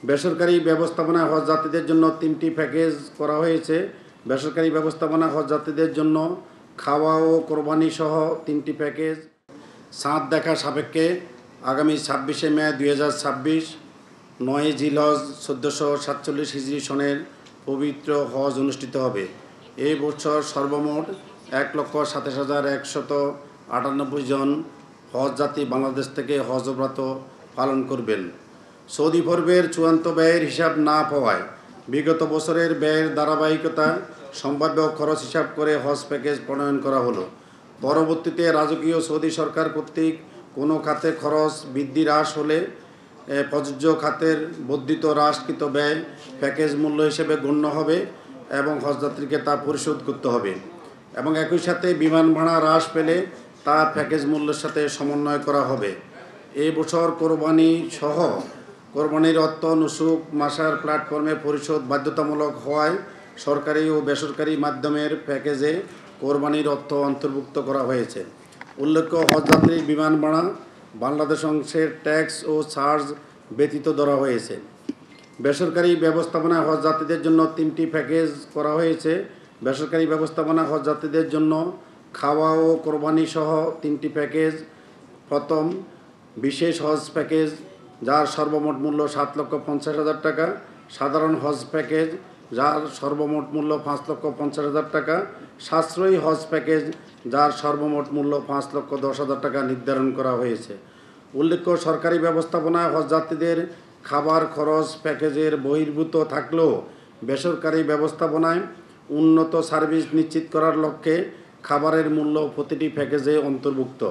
বেসরকারি ব্যবস্থাপনায় হজ যাত্রীদের জন্য 3টি প্যাকেজ করা হয়েছে। বেসরকারি ব্যবস্থাপনা হজ যাত্রীদের জন্য খাওয়া ও কোরবানি সহ 3টি প্যাকেজ। চাঁদ দেখা সাপেক্ষে আগামী 26শে মে 2026 9 জিলহজ 1447 হিজরি সনের পবিত্র হজ অনুষ্ঠিত হবে। এই বছর সর্বমোট 1,27,198 জন হজ যাত্রী বাংলাদেশ থেকে হজ ব্রত পালন করবেন। সৌদি পর্বের চূড়ান্ত ব্যয়ের হিসাব না পাওয়ায় বিগত বছরের ব্যয়ের ধারাবাহিকতা সম্ভাব্য খরচ হিসাব করে হজ প্যাকেজ প্রণয়ন করা হলো। পরবর্তীতে রাজকীয় সৌদি সরকার কর্তৃক কোনো খাতে খরচ বৃদ্ধি হ্রাস হলে প্রযোজ্য খাতের বর্ধিত হ্রাসকৃত ব্যয় প্যাকেজ মূল্য হিসেবে গণ্য হবে এবং হজযাত্রীকে তা পরিশোধ করতে হবে এবং একই সাথে বিমান ভাড়া হ্রাস পেলে তা প্যাকেজ মূল্যের সাথে সমন্বয় করা হবে। এই বছর কোরবানি সহ কোরবানির অর্থ নুসুক মাসার প্ল্যাটফর্মে পরিশোধ বাধ্যতামূলক হওয়ায় সরকারি ও বেসরকারি মাধ্যমের প্যাকেজে কোরবানির অর্থ অন্তর্ভুক্ত করা হয়েছে। উল্লেখ্য, হজযাত্রীর বিমান ভাড়া বাংলাদেশ অংশের ট্যাক্স ও চার্জ ব্যতীত ধরা হয়েছে। বেসরকারি ব্যবস্থাপনায় হজ যাত্রীদের জন্য 3টি প্যাকেজ করা হয়েছে। বেসরকারি ব্যবস্থাপনা হজ যাত্রীদের জন্য খাওয়া ও কোরবানি সহ 3টি প্যাকেজ। প্রথম, বিশেষ হজ প্যাকেজ যার সর্বমোট মূল্য 7,50,000 টাকা, সাধারণ হজ প্যাকেজ যার সর্বমোট মূল্য 5,50,000 টাকা, সাশ্রয়ী হজ প্যাকেজ যার সর্বমোট মূল্য 5,10,000 টাকা নির্ধারণ করা হয়েছে। উল্লেখ্য, সরকারি ব্যবস্থাপনায় হজ যাত্রীদের খাবার খরচ প্যাকেজের বহির্ভূত থাকলেও বেসরকারি ব্যবস্থাপনায় উন্নত সার্ভিস নিশ্চিত করার লক্ষ্যে খাবারের মূল্য প্রতিটি প্যাকেজে অন্তর্ভুক্ত।